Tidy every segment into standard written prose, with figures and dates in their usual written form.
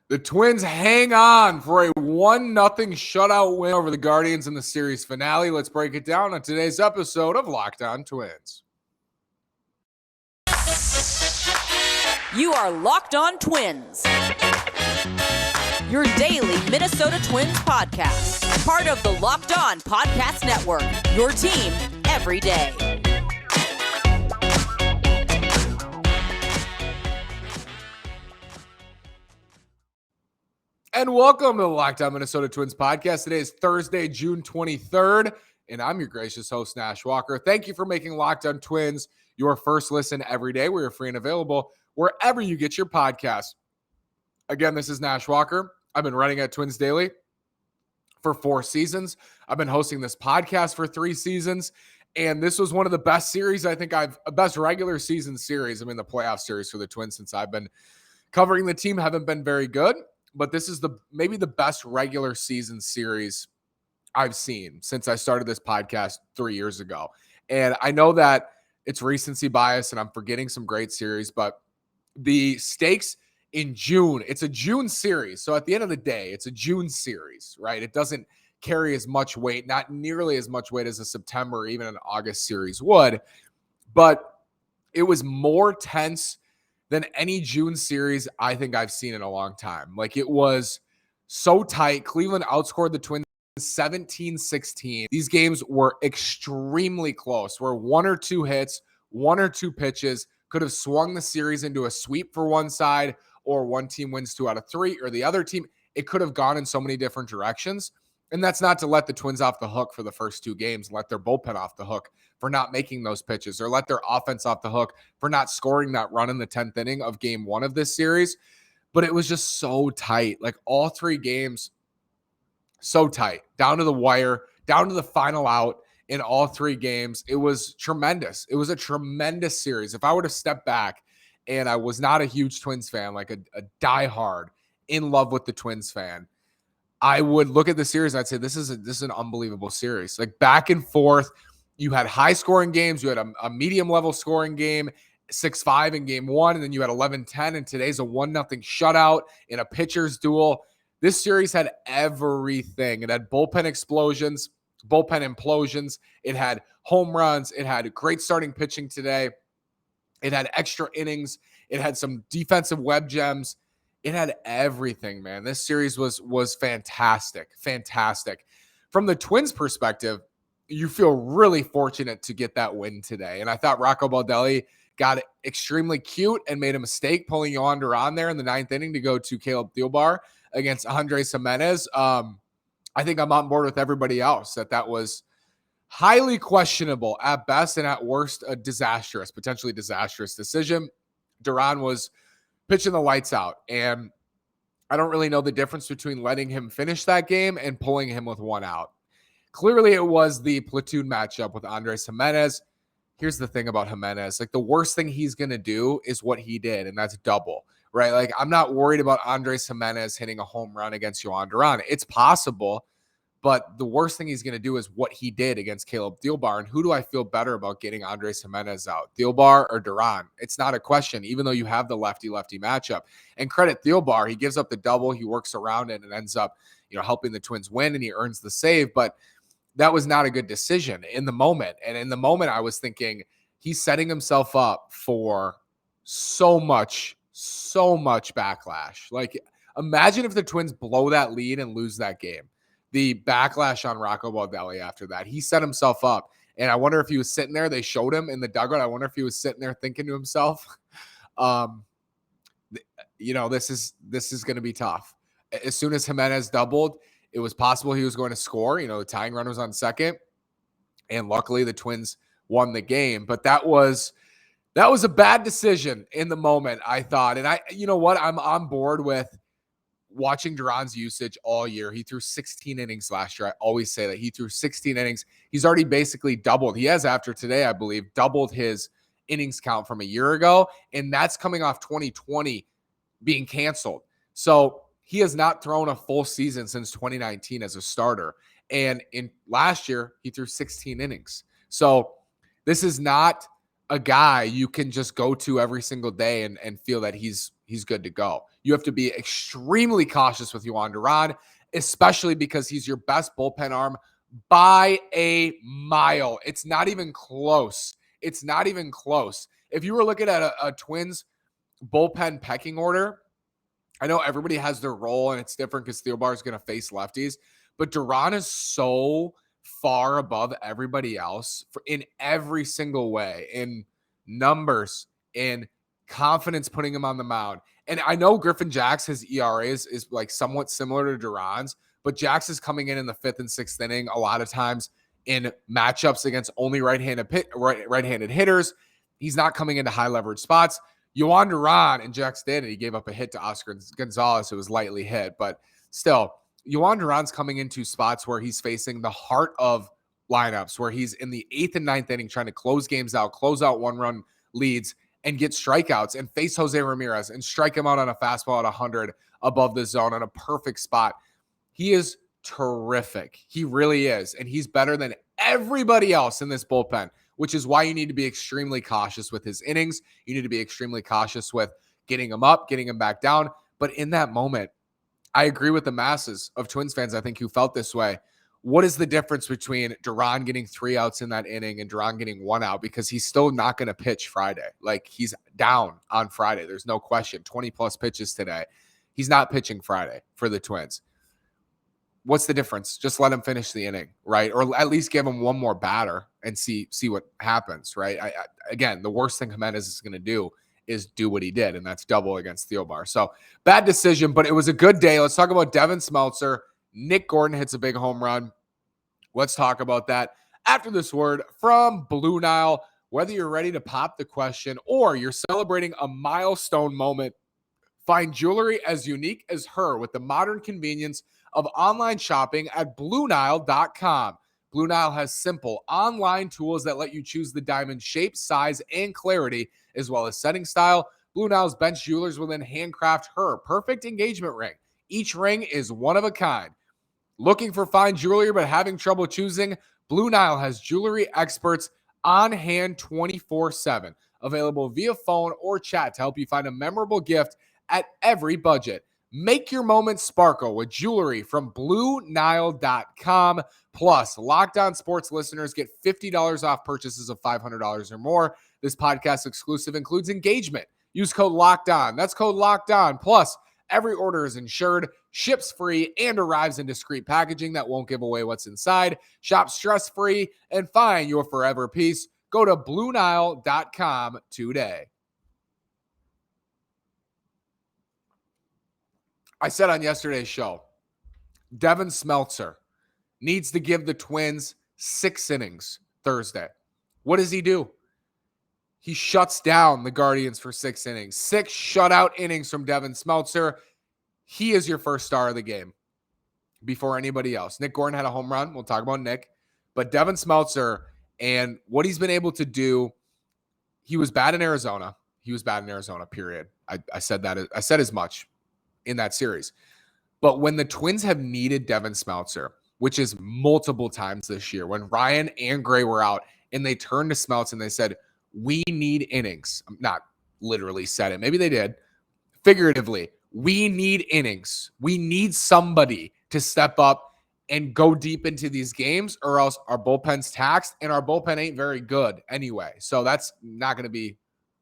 The Twins hang on for a 1-0 shutout win over the Guardians in the series finale. Let's break it down on today's episode of Locked On Twins. You are Locked On Twins, your daily Minnesota Twins podcast. Part of the Locked On Podcast Network, your team every day. And welcome to the Locked On Minnesota Twins podcast. Today is Thursday, June 23rd, and I'm your gracious host, Nash Walker. Thank you for making Locked On Twins your first listen every day. We are free and available wherever you get your podcasts. Again, this is Nash Walker. I've been running at Twins Daily for 4 seasons. I've been hosting this podcast for 3 seasons, and this was one of the best series best regular season series. The playoff series for the Twins since I've been covering the team. Haven't been very good. But this is maybe the best regular season series I've seen since I started this podcast 3 years ago. And I know that it's recency bias and I'm forgetting some great series, but the stakes in June, it's a June series. So at the end of the day, it's a June series, right? It doesn't carry as much weight, not nearly as much weight as a September or even an August series would. But it was more tense than any June series I think I've seen in a long time. Like, it was so tight. Cleveland outscored the Twins 17-16. These games were extremely close, where 1 or 2 hits, 1 or 2 pitches could have swung the series into a sweep for one side, or one team wins 2 out of 3, or the other team. It could have gone in so many different directions. And that's not to let the Twins off the hook for the first 2 games, let their bullpen off the hook for not making those pitches, or let their offense off the hook for not scoring that run in the 10th inning of game 1 of this series. But it was just so tight. Like, all 3 games, so tight, down to the wire, down to the final out in all 3 games. It was tremendous. It was a tremendous series. If I were to step back and I was not a huge Twins fan, like a diehard, in love with the Twins fan, I would look at the series and I'd say, this is an unbelievable series. Like, back and forth. You had high scoring games. You had a medium level scoring game, 6-5 in game 1. And then you had 11-10. And today's a 1-0 shutout in a pitcher's duel. This series had everything. It had bullpen explosions, bullpen implosions. It had home runs. It had great starting pitching today. It had extra innings. It had some defensive web gems. It had everything, man. This series was fantastic. Fantastic. From the Twins' perspective, you feel really fortunate to get that win today. And I thought Rocco Baldelli got extremely cute and made a mistake pulling Yonder on there in the 9th inning to go to Caleb Thielbar against Andres Gimenez. I think I'm on board with everybody else that was highly questionable at best and at worst a potentially disastrous decision. Duran was pitching the lights out, and I don't really know the difference between letting him finish that game and pulling him with 1 out. Clearly, it was the platoon matchup with Andres Gimenez. Here's the thing about Gimenez. Like, the worst thing he's going to do is what he did, and that's double, right? Like, I'm not worried about Andres Gimenez hitting a home run against Yohan Duran. It's possible, but the worst thing he's going to do is what he did against Caleb Thielbar. And who do I feel better about getting Andres Gimenez out, Thielbar or Duran? It's not a question, even though you have the lefty-lefty matchup. And credit Thielbar, he gives up the double, he works around it and ends up, helping the Twins win, and he earns the save. But that was not a good decision in the moment. And in the moment, I was thinking he's setting himself up for so much backlash. Like, imagine if the Twins blow that lead and lose that game. The backlash on Rocco Baldelli after that. He set himself up. And I wonder if he was sitting there. They showed him in the dugout. I wonder if he was sitting there thinking to himself, this is going to be tough. As soon as Gimenez doubled, it was possible he was going to score. The tying run was on second. And luckily the Twins won the game. But that was a bad decision in the moment, I thought. And I'm on board with watching Duran's usage all year. He threw 16 innings last year. I always say that. He threw 16 innings. He's already basically doubled. He has, after today, I believe, doubled his innings count from a year ago. And that's coming off 2020 being canceled. So he has not thrown a full season since 2019 as a starter. And in last year, he threw 16 innings. So this is not a guy you can just go to every single day and feel that he's good to go. You have to be extremely cautious with Yohan Duran, especially because he's your best bullpen arm by a mile. It's not even close. It's not even close. If you were looking at a Twins bullpen pecking order, I know everybody has their role and it's different because Theobar is going to face lefties, but Duran is so far above everybody else in every single way, in numbers, in confidence putting him on the mound. And I know Griffin Jax, his ERA is like somewhat similar to Duran's, but Jax is coming in the 5th and 6th inning a lot of times in matchups against only right-handed hitters. He's not coming into high leverage spots. Yohan Duran and Jax did, and he gave up a hit to Oscar Gonzalez. It was lightly hit, but still, Yohan Duran's coming into spots where he's facing the heart of lineups, where he's in the 8th and 9th inning trying to close games out, close out one-run leads, and get strikeouts and face Jose Ramirez and strike him out on a fastball at 100 above the zone on a perfect spot. He is terrific. He really is, and he's better than everybody else in this bullpen, which is why you need to be extremely cautious with his innings. You need to be extremely cautious with getting him up, getting him back down. But in that moment, I agree with the masses of Twins fans, I think, who felt this way. What is the difference between Duran getting 3 outs in that inning and Duran getting 1 out? Because he's still not going to pitch Friday. Like, he's down on Friday. There's no question. 20-plus pitches today. He's not pitching Friday for the Twins. What's the difference? Just let him finish the inning, right? Or at least give him one more batter and see what happens, right? Again, the worst thing Jimenez is going to do is do what he did, and that's double against Theobar. So bad decision, but it was a good day. Let's talk about Devin Smeltzer. Nick Gordon hits a big home run. Let's talk about that after this word from Blue Nile. Whether you're ready to pop the question or you're celebrating a milestone moment, find jewelry as unique as her with the modern convenience of online shopping at BlueNile.com. Blue Nile has simple online tools that let you choose the diamond shape, size, and clarity, as well as setting style. Blue Nile's bench jewelers will then handcraft her perfect engagement ring. Each ring is one of a kind. Looking for fine jewelry but having trouble choosing? Blue Nile has jewelry experts on hand 24/7, available via phone or chat to help you find a memorable gift at every budget. Make your moments sparkle with jewelry from BlueNile.com. Plus, Locked On Sports listeners get $50 off purchases of $500 or more. This podcast exclusive includes engagement. Use code Locked On. That's code Locked On. Plus, every order is insured, ships free, and arrives in discreet packaging that won't give away what's inside. Shop stress-free and find your forever peace. Go to BlueNile.com today. I said on yesterday's show, Devin Smeltzer needs to give the Twins 6 innings Thursday. What does he do? He shuts down the Guardians for 6 innings. 6 shutout innings from Devin Smeltzer. He is your first star of the game before anybody else. Nick Gordon had a home run. We'll talk about Nick. But Devin Smeltzer and what he's been able to do, he was bad in Arizona. He was bad in Arizona, period. I said that. I said as much in that series. But when the Twins have needed Devin Smeltzer, which is multiple times this year, when Ryan and Gray were out and they turned to Smeltzer and they said, we need innings. Not literally said it. Maybe they did. Figuratively, we need innings. We need somebody to step up and go deep into these games, or else our bullpen's taxed, and our bullpen ain't very good anyway. So that's not going to be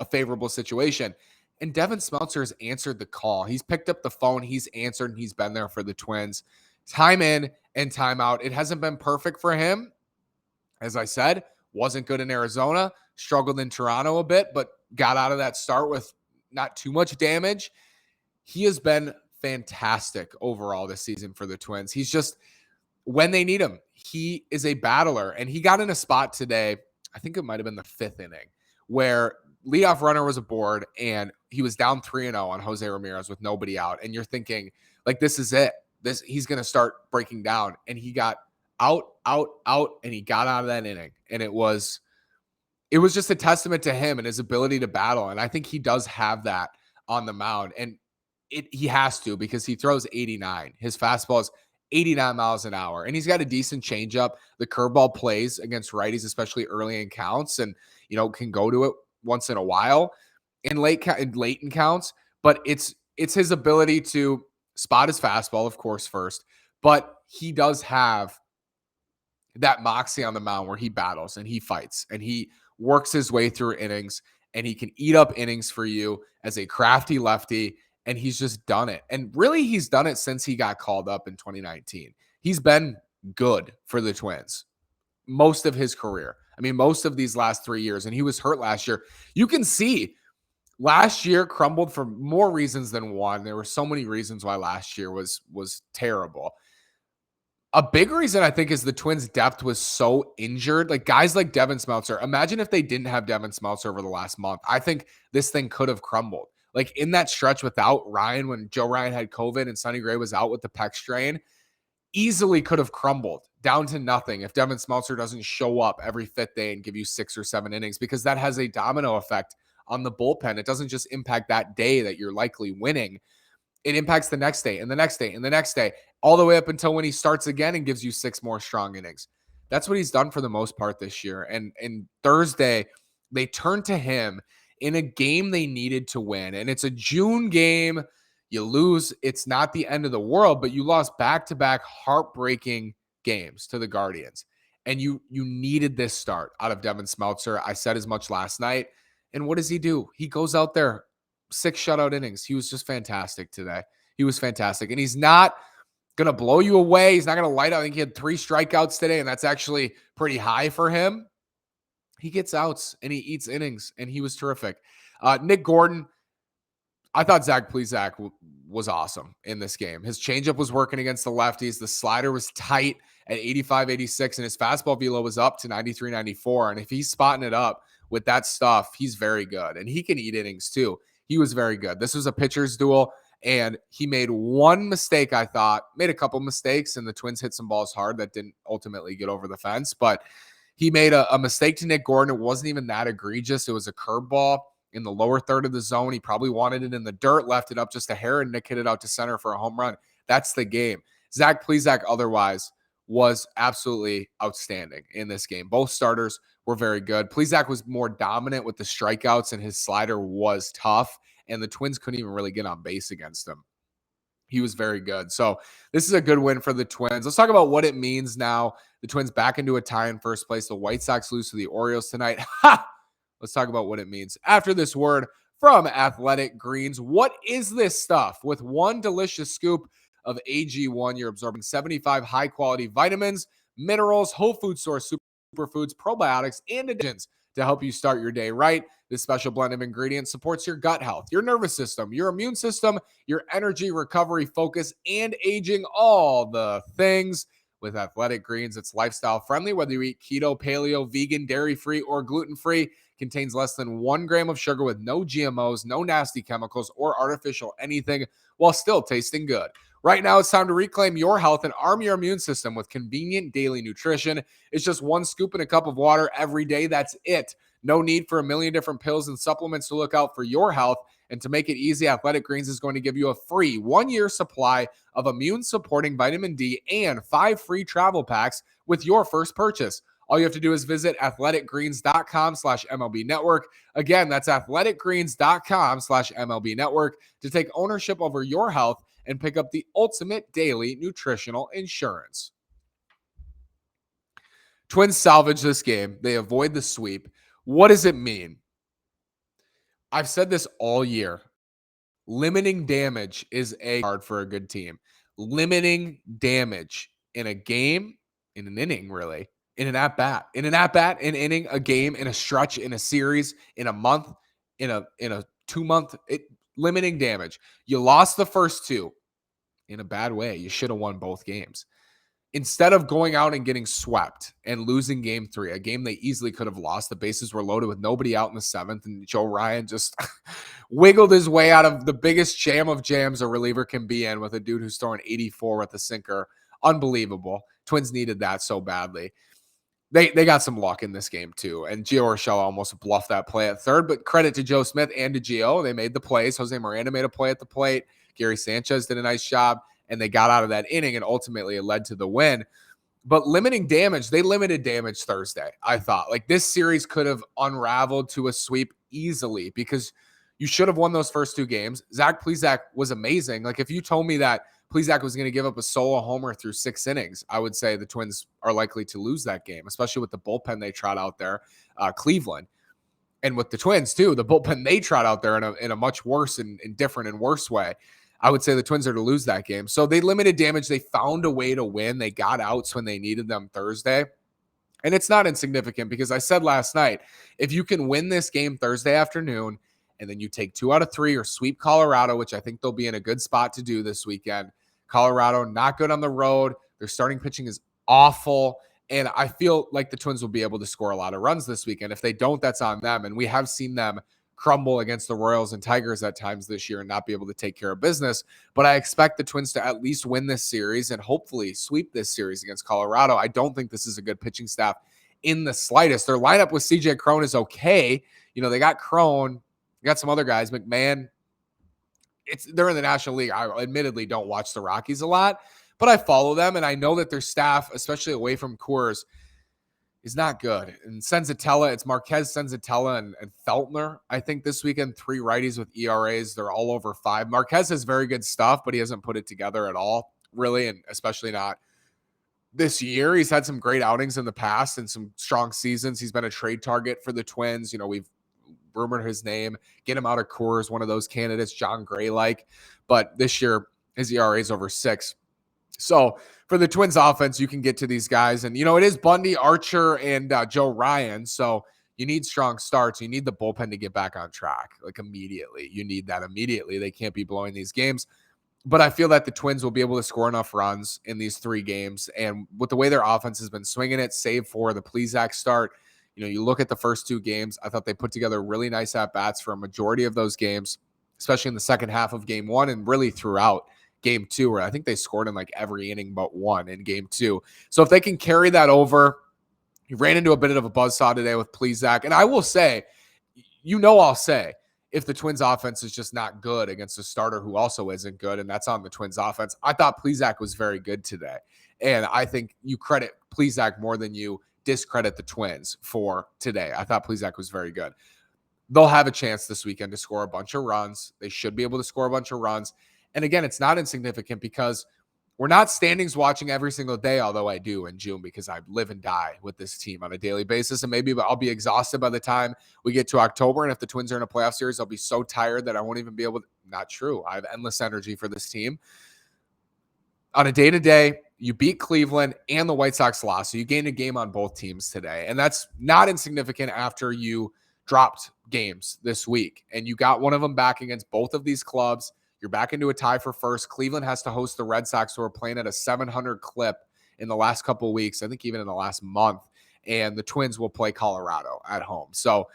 a favorable situation. And Devin Smeltzer has answered the call. He's picked up the phone. He's answered, and he's been there for the Twins. Time in and time out. It hasn't been perfect for him. As I said, wasn't good in Arizona. Struggled in Toronto a bit, but got out of that start with not too much damage. He has been fantastic overall this season for the Twins. He's just, when they need him, he is a battler. And he got in a spot today, I think it might have been the 5th inning, where leadoff runner was aboard and he was down 3-0 on Jose Ramirez with nobody out. And you're thinking, like, this is it. He's going to start breaking down. And he got out, and he got out of that inning. And it was just a testament to him and his ability to battle. And I think he does have that on the mound. And he has to, because he throws 89. His fastball is 89 miles an hour. And he's got a decent changeup. The curveball plays against righties, especially early in counts. And can go to it once in a while in late counts, but it's his ability to spot his fastball, of course, first, but he does have that moxie on the mound where he battles and he fights and he works his way through innings, and he can eat up innings for you as a crafty lefty. And he's just done it. And really, he's done it since he got called up in 2019. He's been good for the Twins most of his career. I mean, most of these last 3 years, and he was hurt last year. You can see last year crumbled for more reasons than one. There were so many reasons why last year was terrible. A big reason, I think, is the Twins' depth was so injured. Like guys like Devin Smeltzer. Imagine if they didn't have Devin Smeltzer over the last month. I think this thing could have crumbled. Like in that stretch without Ryan, when Joe Ryan had COVID and Sonny Gray was out with the pec strain, easily could have crumbled down to nothing if Devin Smeltzer doesn't show up every fifth day and give you 6 or 7 innings, because that has a domino effect on the bullpen. It doesn't just impact that day that you're likely winning. It impacts the next day and the next day and the next day, all the way up until when he starts again and gives you 6 more strong innings. That's what he's done for the most part this year. And Thursday, they turned to him in a game they needed to win. And it's a June game. You lose. It's not the end of the world, but you lost back-to-back heartbreaking games to the Guardians. And you needed this start out of Devin Smeltzer. I said as much last night. And what does he do? He goes out there, 6 shutout innings. He was just fantastic today. He was fantastic. And he's not going to blow you away. He's not going to light out. I think he had 3 strikeouts today, and that's actually pretty high for him. He gets outs and he eats innings, and he was terrific. Nick Gordon, I thought Zach Plesac was awesome in this game. His changeup was working against the lefties. The slider was tight at 85, 86, and his fastball velo was up to 93, 94. And if he's spotting it up with that stuff, he's very good. And he can eat innings too. He was very good. This was a pitcher's duel, and he made one mistake, I thought. Made a couple mistakes, and the Twins hit some balls hard that didn't ultimately get over the fence. But he made a mistake to Nick Gordon. It wasn't even that egregious. It was a curveball in the lower third of the zone. He probably wanted it in the dirt, left it up just a hair, and Nick hit it out to center for a home run. That's the game. Zach Plesac otherwise was absolutely outstanding in this game. Both starters were very good. Plesac was more dominant with the strikeouts, and his slider was tough, and the Twins couldn't even really get on base against him. He was very good. So this is a good win for the Twins. Let's talk about what it means now. The Twins back into a tie in first place. The White Sox lose to the Orioles tonight. Ha! Let's talk about what it means after this word from Athletic Greens. What is this stuff? With one delicious scoop of AG1, you're absorbing 75 high-quality vitamins, minerals, whole food source superfoods, probiotics, and additions to help you start your day right. This special blend of ingredients supports your gut health, your nervous system, your immune system, your energy, recovery, focus, and aging, all the things. With Athletic Greens, it's lifestyle friendly, whether you eat keto, paleo, vegan, dairy-free, or gluten-free. Contains less than 1 gram of sugar with no GMOs, no nasty chemicals, or artificial anything, while still tasting good. Right now, it's time to reclaim your health and arm your immune system with convenient daily nutrition. It's just 1 scoop in a cup of water every day. That's it. No need for a million different pills and supplements to look out for your health. And to make it easy, Athletic Greens is going to give you a free 1-year supply of immune-supporting vitamin D and 5 free travel packs with your first purchase. All you have to do is visit athleticgreens.com/MLB Network. Again, that's athleticgreens.com/MLB Network to take ownership over your health and pick up the ultimate daily nutritional insurance. Twins salvage this game. They avoid the sweep. What does it mean? I've said this all year. Limiting damage is hard for a good team. Limiting damage in a game, in an inning, really, in an at-bat, an inning, a game, in a stretch, in a series, in a month, in a 2-month, limiting damage. You lost the first 2 in a bad way. You should have won both games. Instead of going out and getting swept and losing game 3, a game they easily could have lost, the bases were loaded with nobody out in the 7th, and Joe Ryan just wiggled his way out of the biggest jam of jams a reliever can be in with a dude who's throwing 84 with a sinker. Unbelievable. Twins needed that so badly. They got some luck in this game too, and Gio Urshela almost bluffed that play at third, but credit to Joe Smith and to Gio. They made the plays. Jose Miranda made a play at the plate. Gary Sanchez did a nice job, and they got out of that inning, and ultimately it led to the win. But limiting damage, they limited damage Thursday, I thought. Like, this series could have unraveled to a sweep easily because you should have won those first two games. Zach Plesac was amazing. Like, if you told me that Plesac was going to give up a solo homer through 6 innings, I would say the Twins are likely to lose that game, especially with the bullpen they trot out there, Cleveland. And with the Twins, too, the bullpen they trot out there in a much worse and different and worse way. I would say the Twins are to lose that game. So they limited damage. They found a way to win. They got outs when they needed them Thursday. And it's not insignificant because I said last night, if you can win this game Thursday afternoon and then you take 2 out of 3 or sweep Colorado, which I think they'll be in a good spot to do this weekend. Colorado, not good on the road. Their starting pitching is awful. And I feel like the Twins will be able to score a lot of runs this weekend. If they don't, that's on them. And we have seen them crumble against the Royals and Tigers at times this year and not be able to take care of business. But I expect the Twins to at least win this series and hopefully sweep this series against Colorado. I don't think this is a good pitching staff in the slightest. Their lineup with CJ Cron is okay. You know, they got Cron, they got some other guys, McMahon. They're in the National League. I admittedly don't watch the Rockies a lot, but I follow them, and I know that their staff, especially away from Coors, is not good. And Senzatella, it's Marquez, Senzatella, and Feltner. I think this weekend, 3 righties with ERAs. They're all over 5. Marquez has very good stuff, but he hasn't put it together at all, really, and especially not this year. He's had some great outings in the past and some strong seasons. He's been a trade target for the Twins. You know, we've rumored his name, get him out of Coors, one of those candidates, John Gray-like. But this year, his ERA is over 6. So for the Twins offense, you can get to these guys. And, you know, it is Bundy, Archer, and Joe Ryan. So you need strong starts. You need the bullpen to get back on track, like immediately. You need that immediately. They can't be blowing these games. But I feel that the Twins will be able to score enough runs in these 3 games. And with the way their offense has been swinging it, save for the Plesac start, you know, you look at the first 2 games, I thought they put together really nice at-bats for a majority of those games, especially in the second half of game 1 and really throughout game 2, where I think they scored in like every inning but 1 in game 2. So if they can carry that over, he ran into a bit of a buzzsaw today with Plesac. And I will say, I'll say, if the Twins offense is just not good against a starter who also isn't good, and that's on the Twins offense, I thought Plesac was very good today. And I think you credit Plesac more than you discredit the Twins for today. I thought Plesac was very good. They'll have a chance this weekend to score a bunch of runs. They should be able to score a bunch of runs. And again, it's not insignificant because we're not standings watching every single day, although I do in June because I live and die with this team on a daily basis. And maybe I'll be exhausted by the time we get to October. And if the Twins are in a playoff series, I'll be so tired that I won't even be able to. Not true. I have endless energy for this team. On a day-to-day, you beat Cleveland and the White Sox lost. So you gained a game on both teams today. And that's not insignificant after you dropped games this week. And you got one of them back against both of these clubs. You're back into a tie for first. Cleveland has to host the Red Sox, who are playing at a 700 clip in the last couple of weeks, I think even in the last month. And the Twins will play Colorado at home. So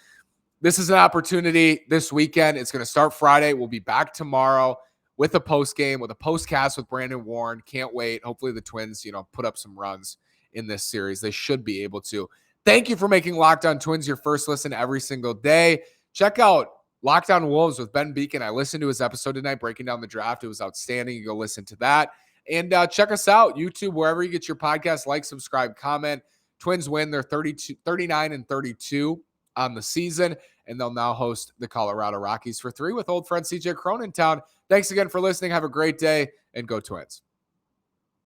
this is an opportunity this weekend. It's going to start Friday. We'll be back tomorrow with a post game, with a postcast with Brandon Warren. Can't wait. Hopefully the Twins, put up some runs in this series. They should be able to. Thank you for making Locked On Twins your first listen every single day. Check out Locked On Wolves with Ben Beacon. I listened to his episode tonight breaking down the draft. It was outstanding. You go listen to that. And check us out, YouTube, wherever you get your podcast. Like, subscribe, comment. Twins win. They're 39-32 on the season, and they'll now host the Colorado Rockies for 3 with old friend CJ Cron in town. Thanks again for listening. Have a great day, and go Twins.